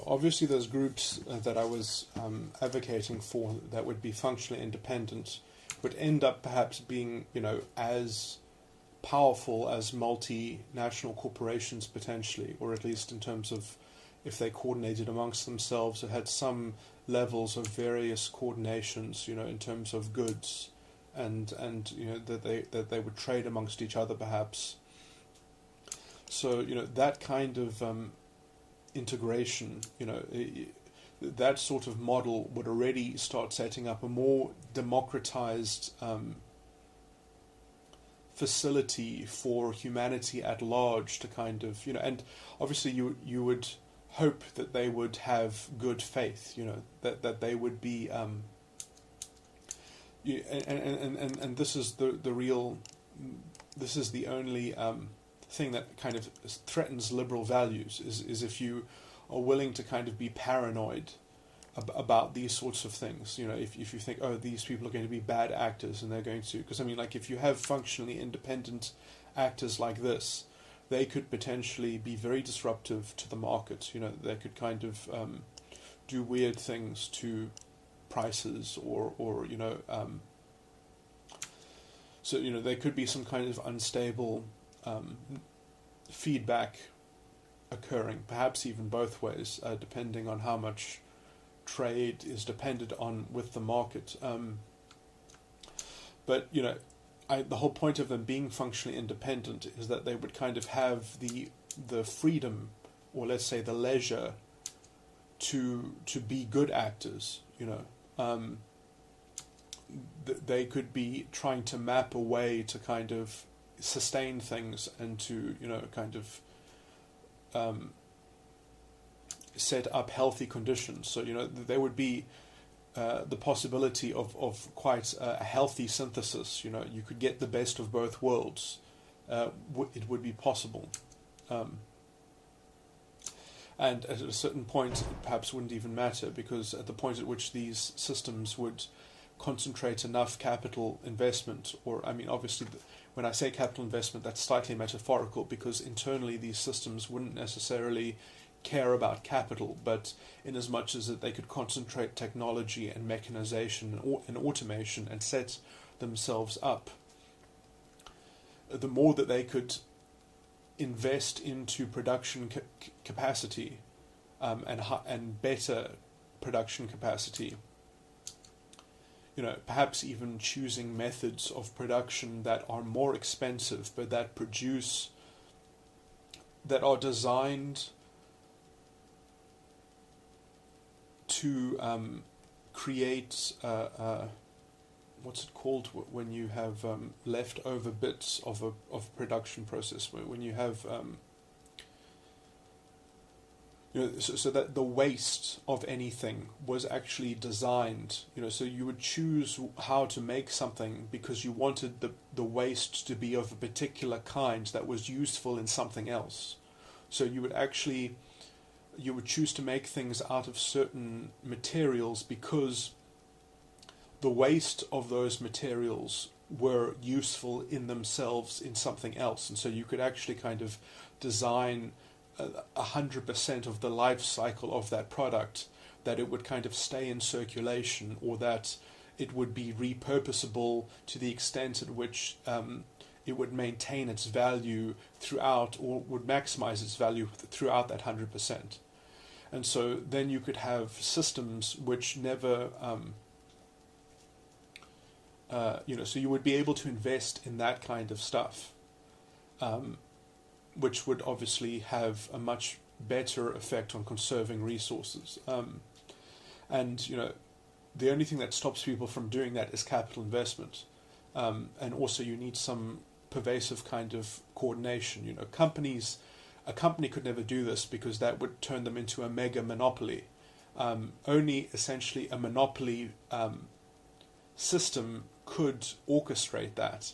obviously those groups that I was advocating for that would be functionally independent would end up perhaps being, as powerful as multinational corporations potentially, or at least in terms of if they coordinated amongst themselves or had some levels of various coordinations, in terms of goods, and that they would trade amongst each other perhaps. So that kind of integration, that sort of model would already start setting up a more democratized facility for humanity at large to kind of, and obviously you would hope that they would have good faith, that they would be, and this is the real, this is the only thing that kind of threatens liberal values, is if you are willing to kind of be paranoid about these sorts of things. If you think, oh, these people are going to be bad actors and they're going to, because if you have functionally independent actors like this, they could potentially be very disruptive to the market. They could kind of do weird things to prices, or so there could be some kind of unstable feedback occurring, perhaps even both ways, depending on how much trade is dependent on with the market. But the whole point of them being functionally independent is that they would kind of have the freedom, or let's say the leisure, to be good actors. They could be trying to map a way to kind of sustain things and to kind of set up healthy conditions. So there would be the possibility of quite a healthy synthesis. You could get the best of both worlds. It would be possible, and at a certain point it perhaps wouldn't even matter, because at the point at which these systems would concentrate enough capital investment, or obviously when I say capital investment, that's slightly metaphorical, because internally these systems wouldn't necessarily care about capital, but in as much as that they could concentrate technology and mechanization and automation and set themselves up, the more that they could invest into production capacity, and better production capacity, perhaps even choosing methods of production that are more expensive but that are designed to create what's it called when you have leftover bits of production process, when you have so that the waste of anything was actually designed, so you would choose how to make something because you wanted the waste to be of a particular kind that was useful in something else. So you would choose to make things out of certain materials because the waste of those materials were useful in themselves in something else. And so you could actually kind of design 100% of the life cycle of that product, that it would kind of stay in circulation, or that it would be repurposable to the extent at which it would maintain its value throughout, or would maximize its value throughout that 100%. And so then you could have systems which never, so you would be able to invest in that kind of stuff, which would obviously have a much better effect on conserving resources. And the only thing that stops people from doing that is capital investment. And also you need some pervasive kind of coordination. A company could never do this because that would turn them into a mega monopoly. Only essentially a monopoly system could orchestrate that.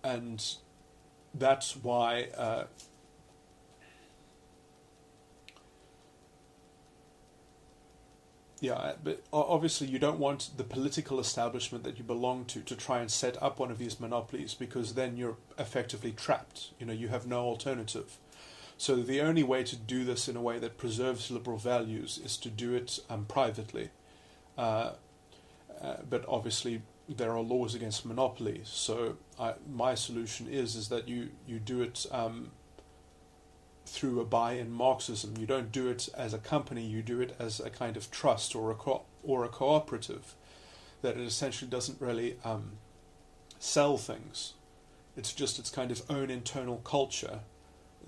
And that's why but obviously you don't want the political establishment that you belong to try and set up one of these monopolies, because then you're effectively trapped. You have no alternative. So the only way to do this in a way that preserves liberal values is to do it privately. But obviously there are laws against monopoly. So my solution is that you do it through a buy-in Marxism. You don't do it as a company. You do it as a kind of trust or a cooperative. That it essentially doesn't really sell things. It's just its kind of own internal culture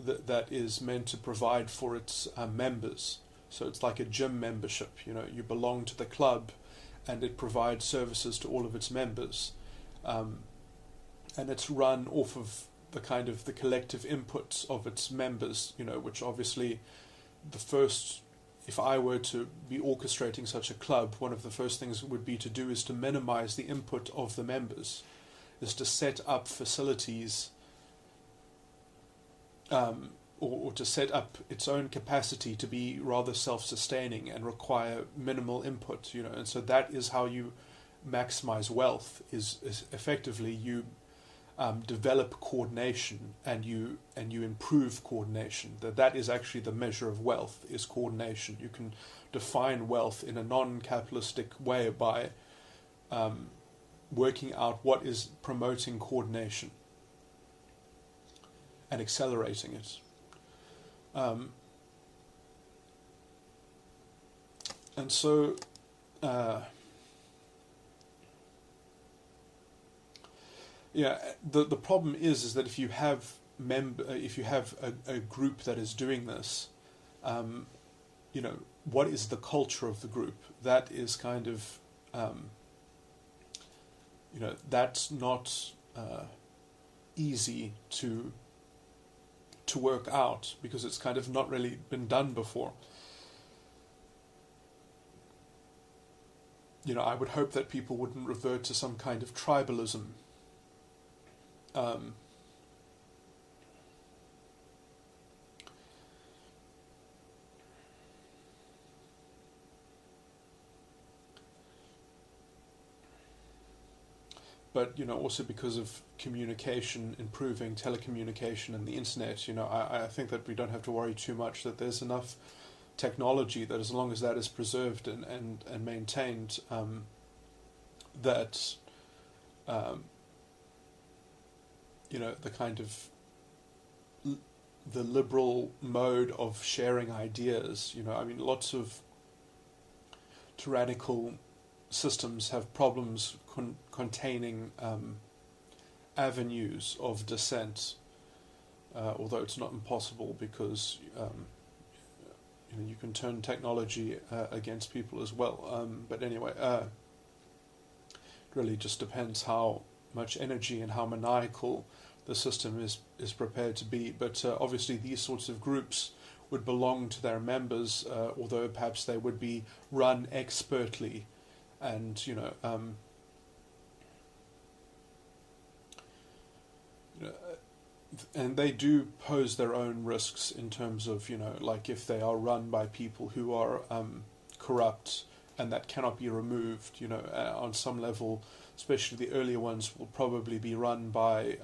that is meant to provide for its members. So it's like a gym membership. You belong to the club, and it provides services to all of its members, and it's run off of the kind of the collective inputs of its members. Which obviously, if I were to be orchestrating such a club, one of the first things would be to do is to minimize the input of the members, is to set up facilities, or to set up its own capacity to be rather self-sustaining and require minimal input, and so that is how you maximize wealth, is effectively you develop coordination and you improve coordination. That is actually the measure of wealth, is coordination. You can define wealth in a non-capitalistic way by working out what is promoting coordination and accelerating it. And so the problem is that if you have a group that is doing this, what is the culture of the group? That is kind of that's not easy to work out, because it's kind of not really been done before. I would hope that people wouldn't revert to some kind of tribalism. But also because of communication improving, telecommunication and the internet, I think that we don't have to worry too much, that there's enough technology that, as long as that is preserved and maintained, that the kind of the liberal mode of sharing ideas, lots of tyrannical systems have problems containing avenues of dissent, although it's not impossible, because you can turn technology against people as well. But anyway, it really just depends how much energy and how maniacal the system is prepared to be. But obviously these sorts of groups would belong to their members, although perhaps they would be run expertly, and and they do pose their own risks in terms of like if they are run by people who are corrupt, and that cannot be removed. On some level, especially the earlier ones, will probably be run by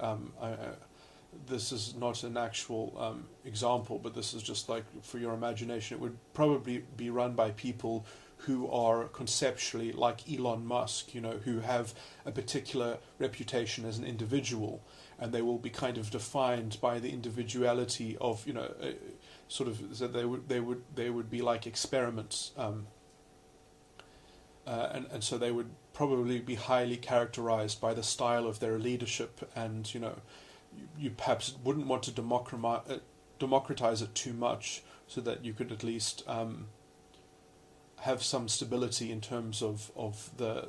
this is not an actual example, but this is just like for your imagination. It would probably be run by people who are conceptually like Elon Musk, who have a particular reputation as an individual, and they will be kind of defined by the individuality of, sort of, so they would be like experiments, and so they would probably be highly characterized by the style of their leadership, and you perhaps wouldn't want to democratize it too much, so that you could at least have some stability in terms of the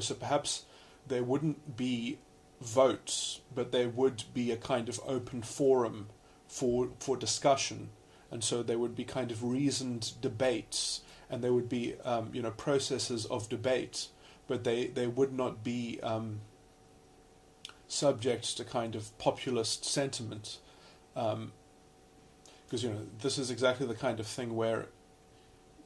so perhaps there wouldn't be votes, but there would be a kind of open forum for discussion, and so there would be kind of reasoned debates, and there would be processes of debate, but they would not be subject to kind of populist sentiment. Because this is exactly the kind of thing where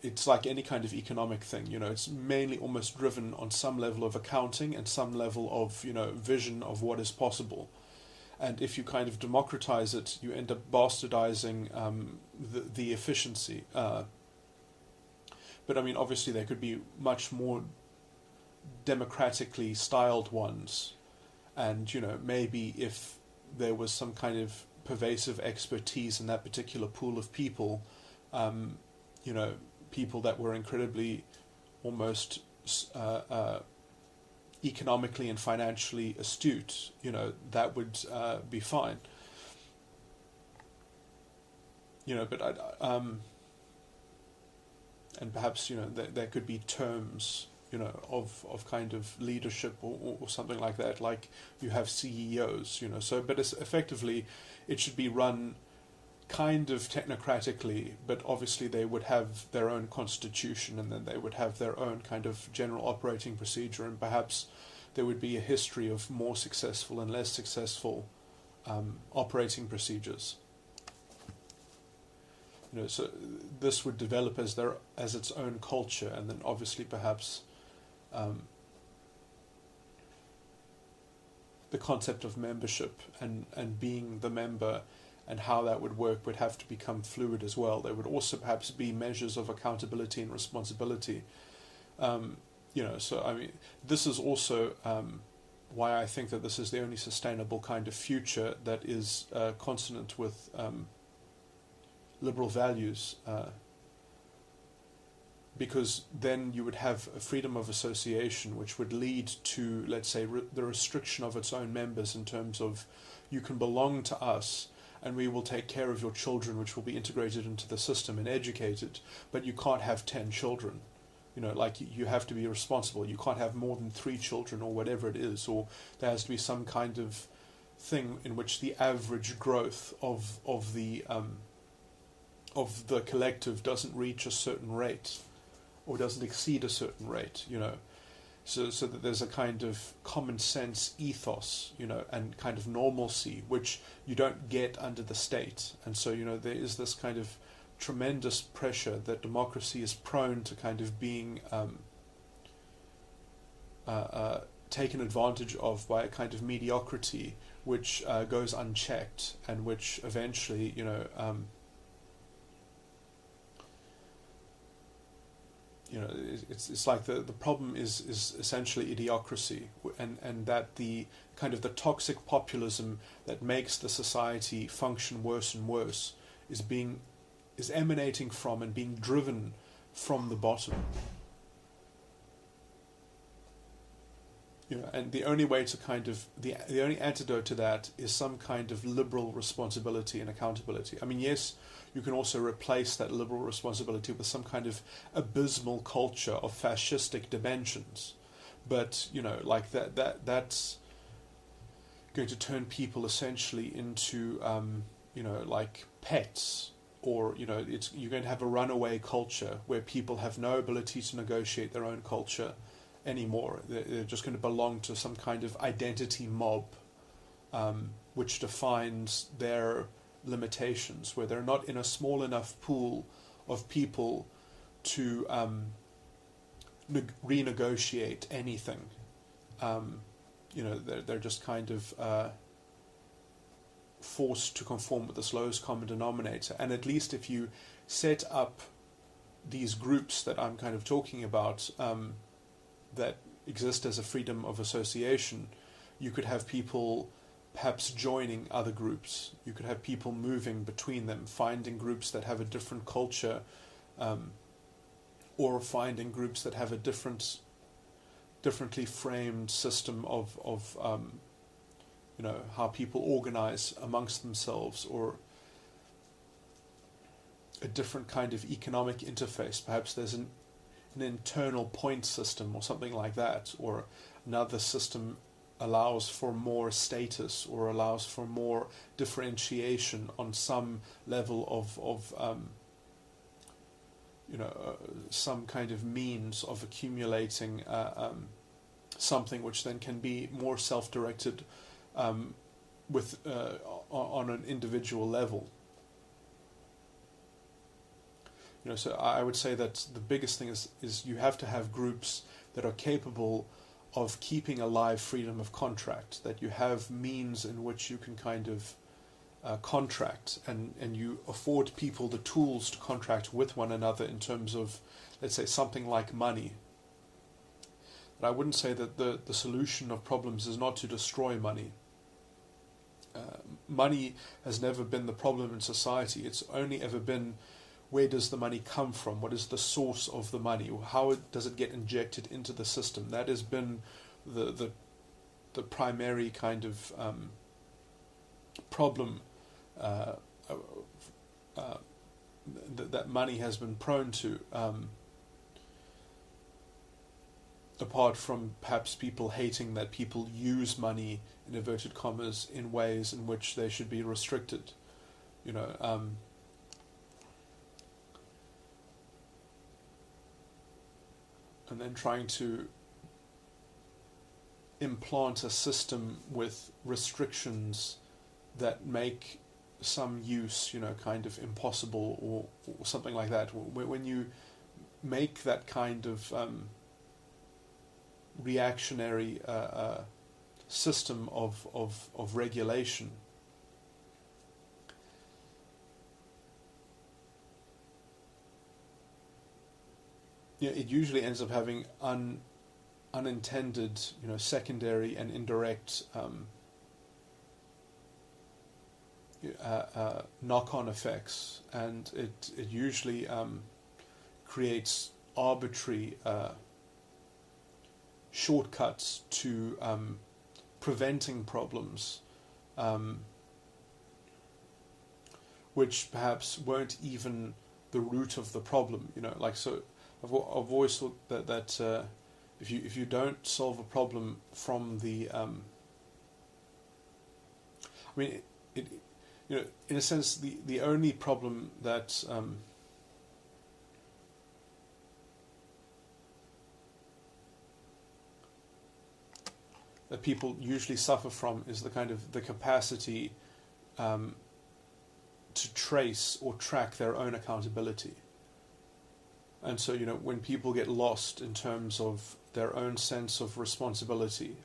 it's like any kind of economic thing. It's mainly almost driven on some level of accounting and some level of vision of what is possible, and if you kind of democratize it, you end up bastardizing the efficiency. But I mean, obviously, there could be much more democratically styled ones, and maybe if there was some kind of pervasive expertise in that particular pool of people, people that were incredibly almost economically and financially astute, that would be fine. But and perhaps there could be terms of kind of leadership or something like that, like you have CEOs, but effectively it should be run kind of technocratically, but obviously they would have their own constitution, and then they would have their own kind of general operating procedure, and perhaps there would be a history of more successful and less successful operating procedures. So this would develop as its own culture, and then obviously perhaps the concept of membership and being the member and how that would work would have to become fluid as well. There would also perhaps be measures of accountability and responsibility. So I mean, this is also why I think that this is the only sustainable kind of future that is consonant with liberal values, because then you would have a freedom of association, which would lead to, let's say, the restriction of its own members in terms of, you can belong to us and we will take care of your children, which will be integrated into the system and educated, but you can't have 10 children. You have to be responsible. You can't have more than 3 children or whatever it is, or there has to be some kind of thing in which the average growth of the collective doesn't reach a certain rate, or doesn't exceed a certain rate, so that there's a kind of common sense ethos, and kind of normalcy, which you don't get under the state. And so, there is this kind of tremendous pressure that democracy is prone to kind of being taken advantage of by a kind of mediocrity, which goes unchecked, and which eventually, it's like the problem is essentially idiocracy, and that the kind of the toxic populism that makes the society function worse and worse is emanating from and being driven from the bottom. And the only way to kind of the only antidote to that is some kind of liberal responsibility and accountability. I mean, yes, you can also replace that liberal responsibility with some kind of abysmal culture of fascistic dimensions, but like that's going to turn people essentially into like pets, or you're going to have a runaway culture where people have no ability to negotiate their own culture anymore. They're just going to belong to some kind of identity mob, which defines their limitations, where they're not in a small enough pool of people to renegotiate anything. They're just kind of forced to conform with this lowest common denominator. And at least if you set up these groups that I'm kind of talking about, that exist as a freedom of association, you could have people perhaps joining other groups. You could have people moving between them, finding groups that have a different culture, or finding groups that have a differently framed system of how people organize amongst themselves, or a different kind of economic interface. Perhaps there's an internal point system or something like that, or another system allows for more status or allows for more differentiation on some level of some kind of means of accumulating something which then can be more self-directed with on an individual level. So I would say that the biggest thing is you have to have groups that are capable of keeping alive freedom of contract, that you have means in which you can kind of contract, and you afford people the tools to contract with one another in terms of, let's say, something like money. But I wouldn't say that the solution of problems is not to destroy money. Money has never been the problem in society. It's only ever been, where does the money come from? What is the source of the money? How does it get injected into the system? That has been the primary kind of problem that money has been prone to. Apart from perhaps people hating that people use money, in inverted commas, in ways in which they should be restricted, and then trying to implant a system with restrictions that make some use, kind of impossible, or something like that. When you make that kind of reactionary system of regulation, it usually ends up having unintended, secondary and indirect knock-on effects, and it usually creates arbitrary shortcuts to preventing problems, which perhaps weren't even the root of the problem. So I've always thought that if you don't solve a problem from the in a sense, the only problem that that people usually suffer from is the kind of the capacity to trace or track their own accountability. And so, when people get lost in terms of their own sense of responsibility,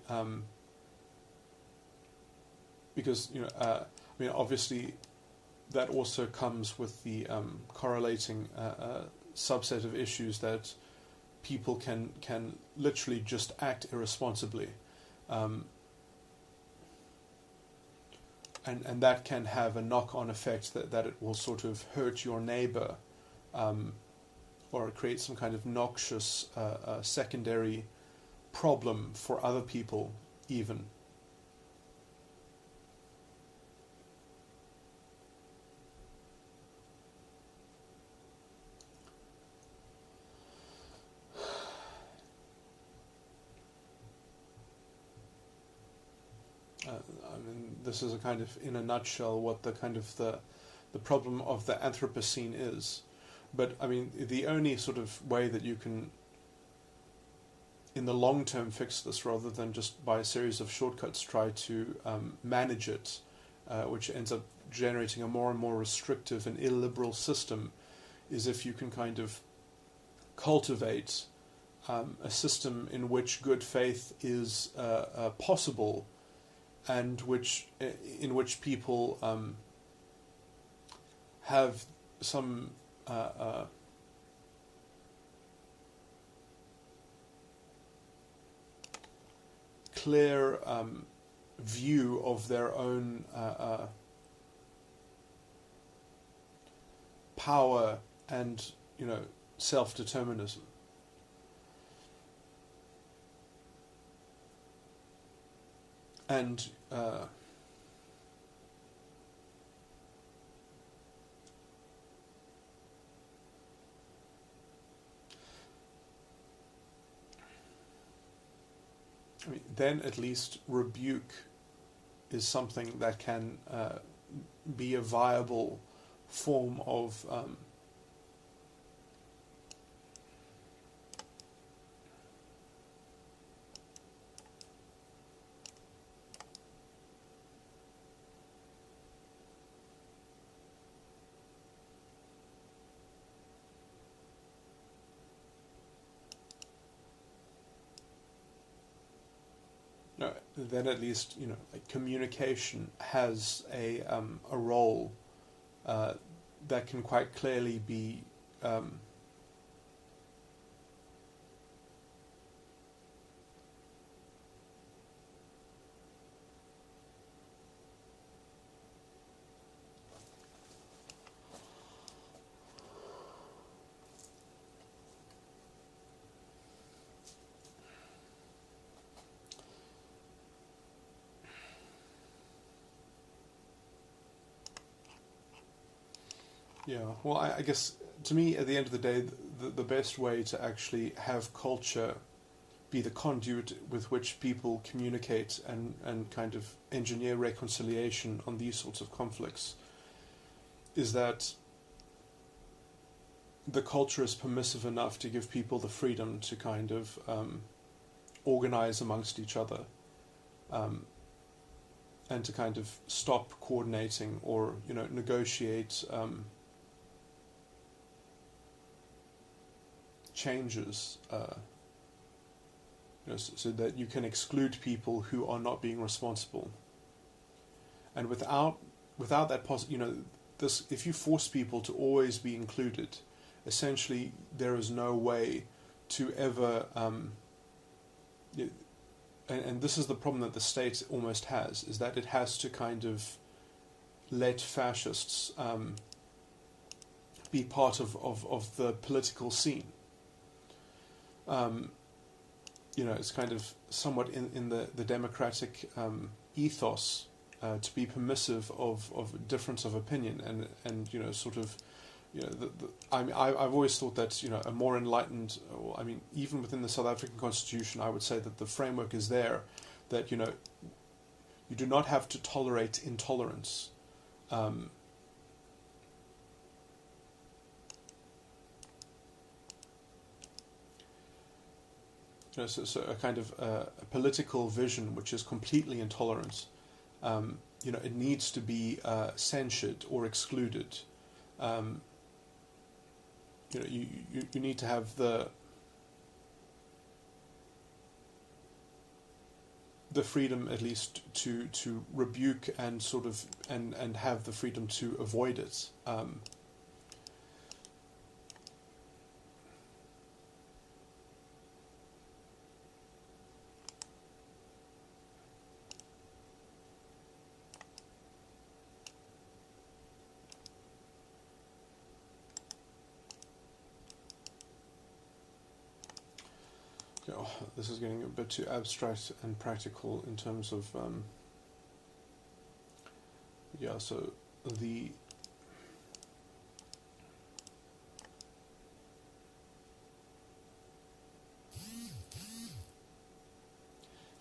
because, obviously that also comes with the correlating subset of issues that people can literally just act irresponsibly. And that can have a knock-on effect that it will sort of hurt your neighbor, or create some kind of noxious secondary problem for other people even. This is a kind of, in a nutshell, what the kind of the problem of the Anthropocene is. But the only sort of way that you can, in the long term, fix this, rather than just by a series of shortcuts try to manage it, which ends up generating a more and more restrictive and illiberal system, is if you can kind of cultivate a system in which good faith is possible, and in which people have some clear view of their own power and self-determinism. And then at least rebuke is something that can be a viable form of then at least like communication has a role that can quite clearly be yeah, well, I guess to me, at the end of the day, the best way to actually have culture be the conduit with which people communicate and kind of engineer reconciliation on these sorts of conflicts is that the culture is permissive enough to give people the freedom to kind of organize amongst each other, and to kind of stop coordinating or negotiate changes, so that you can exclude people who are not being responsible. And without that this, if you force people to always be included, essentially there is no way to ever and this is the problem that the state almost has, is that it has to kind of let fascists be part of the political scene. It's kind of somewhat in the democratic ethos to be permissive of difference of opinion and sort of I've always thought that a more enlightened, even within the South African Constitution, I would say that the framework is there that you do not have to tolerate intolerance. So a kind of a political vision which is completely intolerant, it needs to be censured or excluded. You need to have the freedom at least to rebuke and sort of and have the freedom to avoid it. This is getting a bit too abstract and practical in terms of so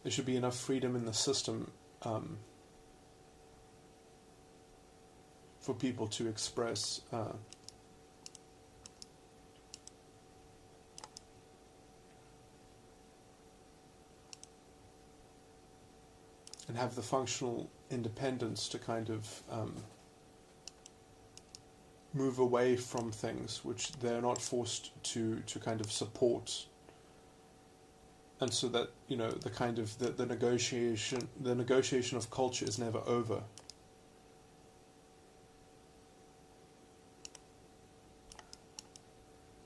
there should be enough freedom in the system for people to express and have the functional independence to kind of move away from things which they're not forced to kind of support, and so that the kind of the negotiation of culture is never over.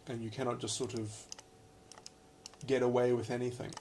And you cannot just sort of get away with anything.